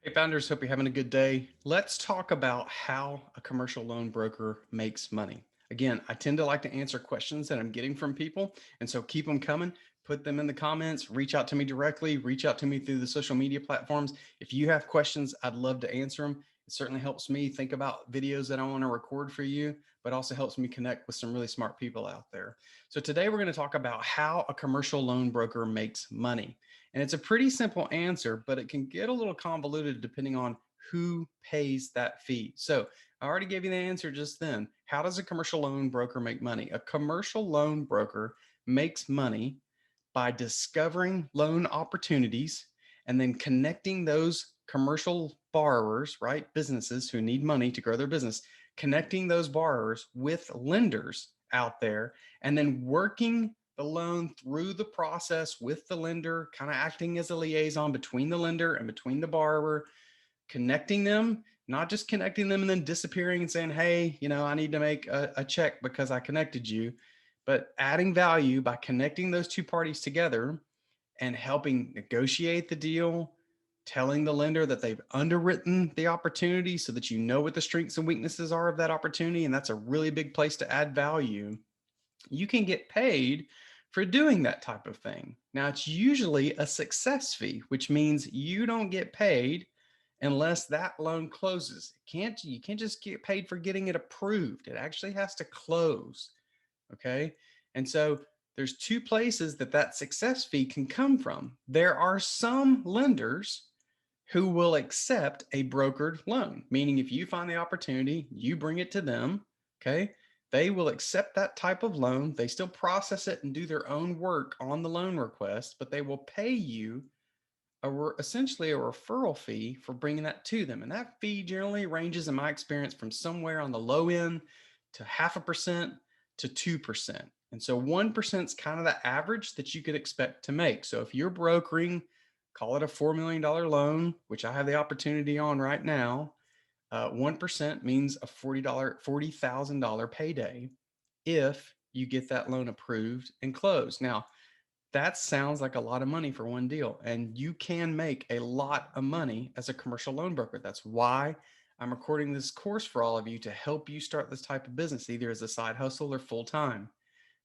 Hey, founders, hope you're having a good day. Let's talk about how a commercial loan broker makes money. Again, I tend to like to answer questions that I'm getting from people, and so keep them coming. Put them in the comments, reach out to me directly, reach out to me through the social media platforms. If you have questions, I'd love to answer them. It certainly helps me think about videos that I want to record for you, but also helps me connect with some really smart people out there. So today we're going to talk about how a commercial loan broker makes money. And it's a pretty simple answer, but it can get a little convoluted depending on who pays that fee. So I already gave you the answer just then. How does a commercial loan broker make money? A commercial loan broker makes money by discovering loan opportunities and then connecting those commercial borrowers, right? Businesses who need money to grow their business, connecting those borrowers with lenders out there, and then working the loan through the process with the lender, kind of acting as a liaison between the lender and between the borrower, connecting them, not just connecting them and then disappearing and saying, hey, I need to make a check because I connected you, but adding value by connecting those two parties together and helping negotiate the deal, telling the lender that they've underwritten the opportunity so that you know what the strengths and weaknesses are of that opportunity. And that's a really big place to add value. You can get paid for doing that type of thing. Now, it's usually a success fee, which means you don't get paid unless that loan closes. You can't just get paid for getting it approved. It actually has to close. Okay. And so there's two places that success fee can come from. There are some lenders who will accept a brokered loan, meaning if you find the opportunity, you bring it to them. Okay. They will accept that type of loan. They still process it and do their own work on the loan request, but they will pay you essentially a referral fee for bringing that to them. And that fee generally ranges, in my experience, from somewhere on the low end to 0.5% to 2%. And so 1% is kind of the average that you could expect to make. So if you're brokering, call it a $4 million loan, which I have the opportunity on right now, 1% means a $40,000 payday if you get that loan approved and closed. Now, that sounds like a lot of money for one deal, and you can make a lot of money as a commercial loan broker. That's why I'm recording this course for all of you to help you start this type of business, either as a side hustle or full time.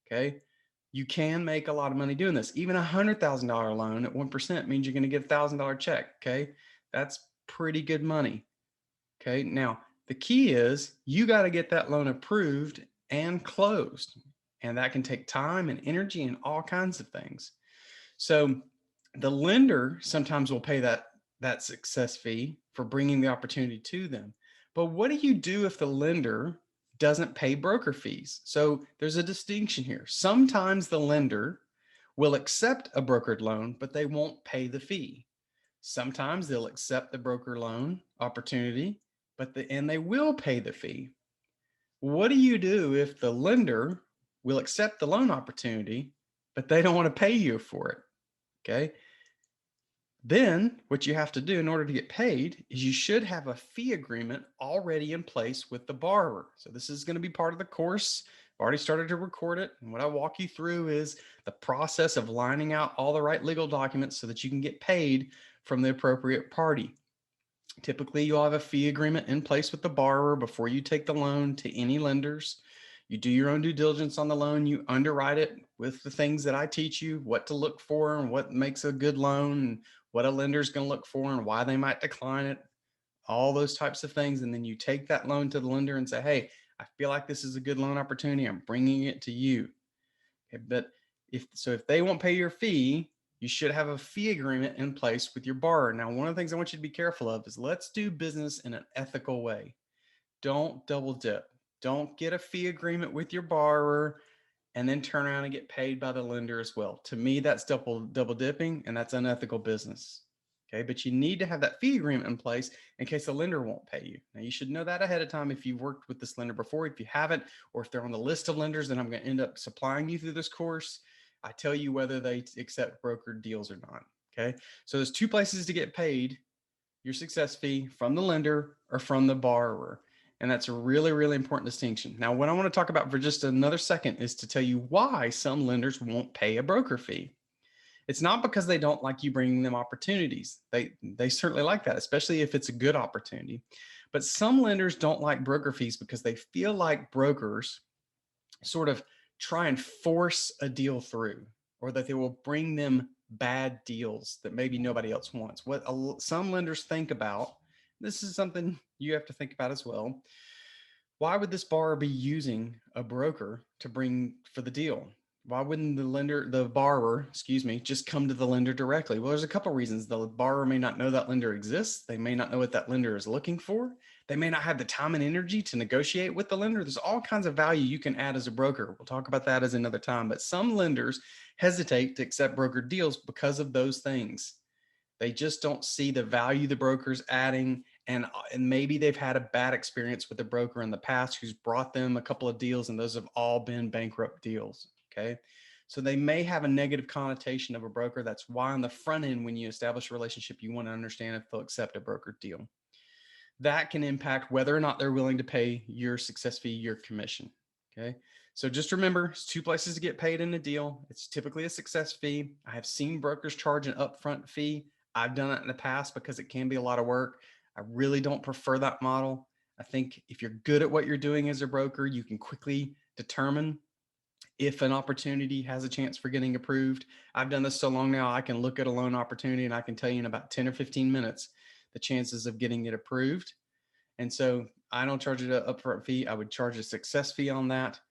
Okay. You can make a lot of money doing this. Even $100,000 loan at 1% means you're going to get $1,000 check. Okay. That's pretty good money. Okay. Now, the key is you got to get that loan approved and closed. And that can take time and energy and all kinds of things. So the lender sometimes will pay that success fee for bringing the opportunity to them. But what do you do if the lender doesn't pay broker fees? So there's a distinction here. Sometimes the lender will accept a brokered loan, but they won't pay the fee. Sometimes they'll accept the broker loan opportunity, and they will pay the fee. What do you do if the lender will accept the loan opportunity, but they don't want to pay you for it? Okay. Then what you have to do in order to get paid is you should have a fee agreement already in place with the borrower. So this is going to be part of the course. I've already started to record it. And what I walk you through is the process of lining out all the right legal documents so that you can get paid from the appropriate party. Typically, you'll have a fee agreement in place with the borrower before you take the loan to any lenders. You do your own due diligence on the loan. You underwrite it with the things that I teach you, what to look for and what makes a good loan, and what a lender is going to look for and why they might decline it, all those types of things. And then you take that loan to the lender and say, hey, I feel like this is a good loan opportunity. I'm bringing it to you. Okay, but if they won't pay your fee, you should have a fee agreement in place with your borrower. Now, one of the things I want you to be careful of is let's do business in an ethical way. Don't double dip. Don't get a fee agreement with your borrower and then turn around and get paid by the lender as well. To me, that's double dipping, and that's unethical business. Okay, but you need to have that fee agreement in place in case the lender won't pay you. Now, you should know that ahead of time if you've worked with this lender before. If you haven't, or if they're on the list of lenders that I'm going to end up supplying you through this course, I tell you whether they accept brokered deals or not. Okay, so there's two places to get paid your success fee: from the lender or from the borrower. And that's a really, really important distinction. Now, what I want to talk about for just another second is to tell you why some lenders won't pay a broker fee. It's not because they don't like you bringing them opportunities. They certainly like that, especially if it's a good opportunity. But some lenders don't like broker fees because they feel like brokers sort of try and force a deal through, or that they will bring them bad deals that maybe nobody else wants. What some lenders think about, this is something you have to think about as well. Why would this borrower be using a broker to bring for the deal? Why wouldn't the borrower, excuse me, just come to the lender directly? Well, there's a couple of reasons. The borrower may not know that lender exists. They may not know what that lender is looking for. They may not have the time and energy to negotiate with the lender. There's all kinds of value you can add as a broker. We'll talk about that as another time. But some lenders hesitate to accept broker deals because of those things. They just don't see the value the broker's adding. And maybe they've had a bad experience with a broker in the past who's brought them a couple of deals, and those have all been bankrupt deals. Okay. So they may have a negative connotation of a broker. That's why on the front end, when you establish a relationship, you want to understand if they'll accept a broker deal. That can impact whether or not they're willing to pay your success fee, your commission. Okay. So just remember, it's two places to get paid in a deal. It's typically a success fee. I have seen brokers charge an upfront fee. I've done it in the past because it can be a lot of work. I really don't prefer that model. I think if you're good at what you're doing as a broker, you can quickly determine if an opportunity has a chance for getting approved. I've done this so long now, I can look at a loan opportunity and I can tell you in about 10 or 15 minutes the chances of getting it approved. And so I don't charge it an upfront fee. I would charge a success fee on that.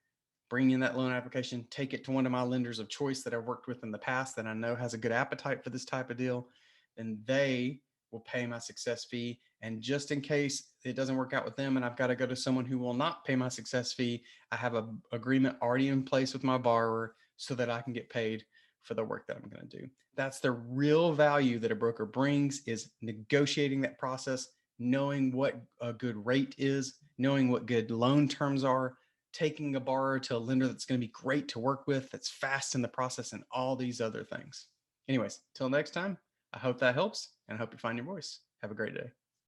Bring in that loan application, take it to one of my lenders of choice that I've worked with in the past that I know has a good appetite for this type of deal. Then they will pay my success fee. And just in case it doesn't work out with them and I've got to go to someone who will not pay my success fee, I have an agreement already in place with my borrower so that I can get paid for the work that I'm going to do. That's the real value that a broker brings, is negotiating that process, knowing what a good rate is, knowing what good loan terms are, taking a borrower to a lender that's going to be great to work with, that's fast in the process, and all these other things. Anyways, till next time, I hope that helps and I hope you find your voice. Have a great day.